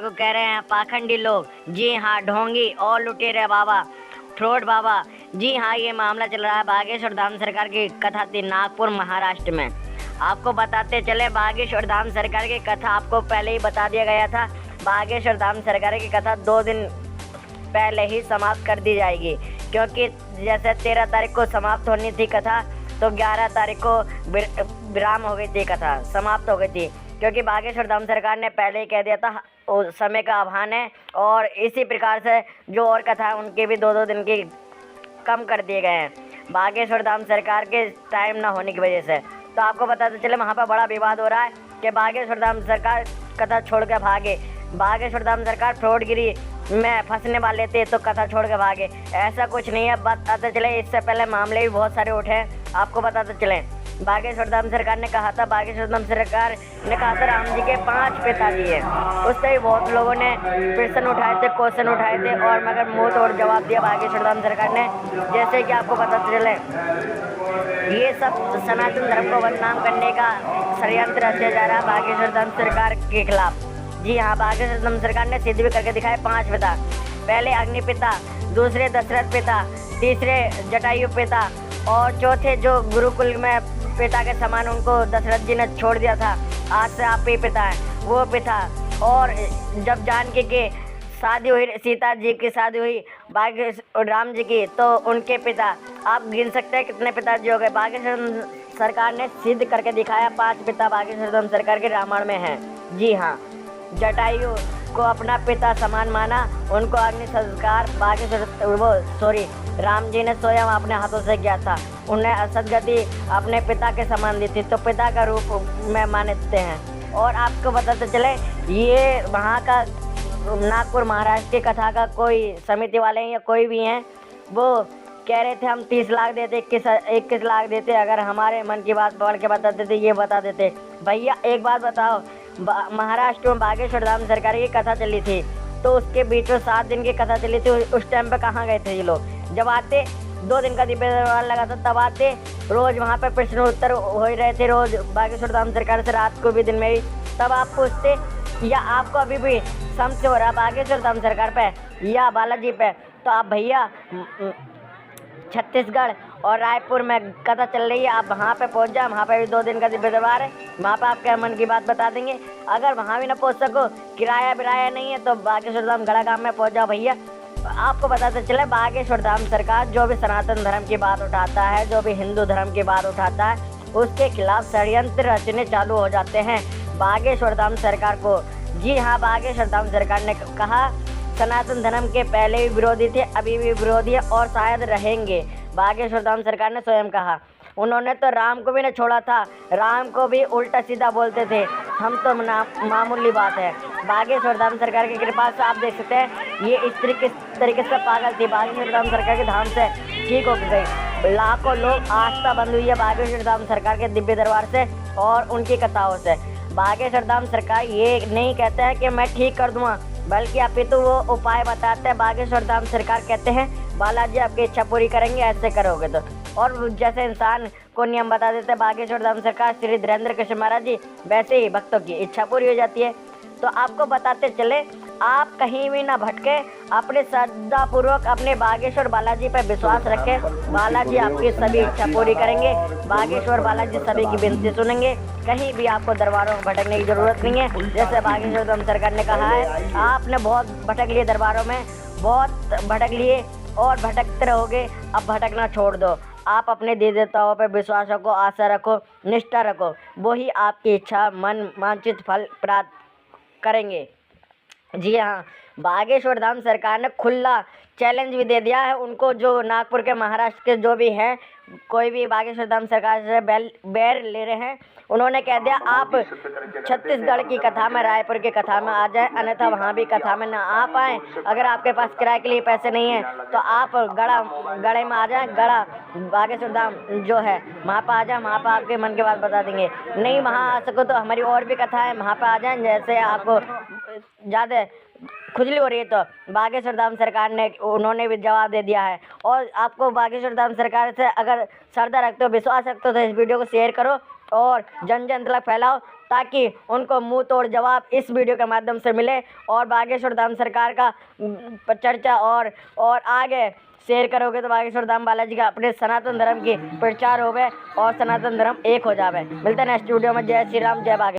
को कह रहे हैं पाखंडी लोग। जी हाँ, ढोंगी और लुटेरे बाबा, फ्रॉड बाबा। जी हाँ, ये मामला चल रहा है बागेश्वर धाम सरकार की कथा थी नागपुर महाराष्ट्र में। आपको बताते चले, बागेश्वर धाम सरकार की कथा आपको पहले ही बता दिया गया था। बागेश्वर धाम सरकार की कथा 2 दिन पहले ही समाप्त कर दी जाएगी, क्योंकि जैसे 13 तारीख को समाप्त होनी थी कथा, तो 11 तारीख को विराम हो गई थी, कथा समाप्त हो गई थी। क्योंकि बागेश्वर धाम सरकार ने पहले ही कह दिया था समय का आह्वान है, और इसी प्रकार से जो और कथा है उनके भी 2-2 दिन की कम कर दिए गए हैं बागेश्वर धाम सरकार के टाइम ना होने की वजह से। तो आपको बताते चले, वहाँ पर बड़ा विवाद हो रहा है कि बागेश्वर धाम सरकार कथा छोड़ के भागे। बागेश्वर धाम सरकार फ्रॉडगिरी में फंसने वाले थे तो कथा छोड़ के भागे, ऐसा कुछ नहीं है। बताते चले, इससे पहले मामले भी बहुत सारे उठे हैं। आपको बताते चले, बागेश्वर धाम सरकार ने कहा था, बागेश्वर धाम सरकार ने कहा था राम जी के 5 पिताजी हैं। उससे भी बहुत लोगों ने प्रश्न उठाए थे, क्वेश्चन उठाए थे, और मगर मुंह तोड़ जवाब दिया बागेश्वर धाम सरकार ने। जैसे कि आपको पता चले, ये सब सनातन धर्म को बदनाम करने का षड्यंत्र रचा जा रहा है बागेश्वर धाम सरकार के खिलाफ। जी हाँ, बागेश्वर धाम सरकार ने सिद्ध भी करके दिखाए 5 पिता। पहले अग्नि पिता, दूसरे दशरथ पिता, तीसरे जटायु पिता, और चौथे जो गुरुकुल में पिता के समान उनको दशरथ जी ने छोड़ दिया था, आज से आप ही पिता हैं, वो पिता। और जब जानकी की शादी हुई, सीता जी की शादी हुई बागेश्वर राम जी की, तो उनके पिता, आप गिन सकते हैं कितने पिताजी हो गए। बागेश्वर सरकार ने सिद्ध करके दिखाया 5 पिता बागेश्वर धाम सरकार के रामायण में हैं। जी हाँ, जटायु को अपना पिता समान माना, उनको अग्नि संस्कार राम जी ने स्वयं अपने हाथों से किया था। उन्हें असदगति अपने पिता के समान दी थी, तो पिता का रूप में मानते हैं। और आपको बताते चले, ये वहाँ का नागपुर महाराष्ट्र की कथा का कोई समिति वाले हैं या कोई भी हैं, वो कह रहे थे हम 30 लाख देते, 21 लाख देते अगर हमारे मन की बात पढ़ के बता देते, ये बता देते। भैया एक बात बताओ, महाराष्ट्र में बागेश्वर धाम सरकार की कथा चली थी, तो उसके बीच में 7 दिन की कथा चली थी। उस टाइम पे कहाँ गए थे ये लोग? जब आते 2 दिन का दिव्य दरबार लगा था, तब आते, रोज वहाँ पे प्रश्न उत्तर हो ही रहे थे, रोज बागेश्वर धाम सरकार से, रात को भी दिन में भी। तब आप पूछते, या आपको अभी भी संशय हो रहा बागेश्वर धाम सरकार पे या बालाजी पे, तो आप भैया छत्तीसगढ़ और रायपुर में कथा चल रही है, आप वहाँ पे पहुँच जाए। वहाँ पे भी 2 दिन का दिव्य दरबार है, वहाँ पे आपके मन की बात बता देंगे। अगर वहाँ भी ना पहुँच सको, किराया बिराया नहीं है, तो बागेश्वर धाम गड़ा गाँव में पहुँच जाओ भैया। आपको बताते चले, बागेश्वर धाम सरकार जो भी सनातन धर्म की बात उठाता है, जो भी हिंदू धर्म की बात उठाता है, उसके खिलाफ षड्यंत्र रचने चालू हो जाते हैं बागेश्वर धाम सरकार को। जी हाँ, बागेश्वर धाम सरकार ने कहा सनातन धर्म के पहले भी विरोधी थे, अभी भी विरोधी है और शायद रहेंगे। बागेश्वर धाम सरकार ने स्वयं कहा। उन्होंने तो राम को भी न छोड़ा था, राम को भी उल्टा सीधा बोलते थे, हम तो मामूली बात है। बागेश्वर धाम सरकार की कृपा से आप देख सकते हैं, ये स्त्री किस तरीके से पागल थी, बागेश्वर धाम सरकार के धाम से ठीक हो गई। लाखों लोग आस्था बंद हुई है बागेश्वर धाम सरकार के दिव्य दरबार से और उनकी कथाओं से। बागेश्वर धाम सरकार ये नहीं कहते हैं कि मैं ठीक कर दूँगा, बल्कि अपितु वो उपाय बताते हैं। बागेश्वर धाम सरकार कहते हैं बालाजी आपकी इच्छा पूरी करेंगे, ऐसे करोगे तो। और जैसे इंसान को नियम बता देते हैं बागेश्वर धाम सरकार श्री धीरेन्द्र कृष्ण महाराज जी, वैसे ही भक्तों की इच्छा पूरी हो जाती है। तो आपको बताते चले, आप कहीं भी ना भटके, अपने श्रद्धापूर्वक अपने बागेश्वर बालाजी पर विश्वास रखें। बालाजी आपकी सभी इच्छा पूरी करेंगे, बागेश्वर बालाजी सभी की विनती सुनेंगे। कहीं भी आपको दरबारों में भटकने की जरूरत नहीं है। जैसे बागेश्वर धाम सरकार ने कहा है, आपने बहुत भटक लिए दरबारों में, बहुत भटक लिए और भटकते रहोगे, अब भटकना छोड़ दो। आप अपने देवताओं पर विश्वास रखो, आशा रखो, निष्ठा रखो, वही आपकी इच्छा मन वांछित फल प्राप्त करेंगे। जी हाँ, बागेश्वर धाम सरकार ने खुला चैलेंज भी दे दिया है उनको, जो नागपुर के महाराष्ट्र के जो भी हैं, कोई भी बागेश्वर धाम सरकार से बैर ले रहे हैं, उन्होंने कह दिया आप छत्तीसगढ़ की कथा में, रायपुर की कथा में आ जाए, अन्यथा वहाँ भी कथा में ना आ पाएँ। अगर आपके पास किराए के लिए पैसे नहीं हैं तो आप गड़े में आ जाएँ, गड़ा बागेश्वर धाम जो है वहाँ पर आ जाए, वहाँ पर आपके मन की बात बता देंगे। नहीं वहाँ आ सको तो हमारी और भी कथा है, वहाँ पर आ जाएँ। जैसे आपको ज़्यादा खुजली हो रही है तो बागेश्वर धाम सरकार ने, उन्होंने भी जवाब दे दिया है। और आपको बागेश्वर धाम सरकार से अगर श्रद्धा रखते हो, विश्वास रखते हो, तो इस वीडियो को शेयर करो और जन जन तक फैलाओ, ताकि उनको मुंह तोड़ जवाब इस वीडियो के माध्यम से मिले और बागेश्वर धाम सरकार का चर्चा और आगे शेयर करोगे तो बागेश्वर धाम बालाजी का अपने सनातन धर्म की प्रचार होवे और सनातन धर्म एक हो जावे। मिलते हैं नेक्स्ट वीडियो में। जय श्री राम, जय बागेश्वर।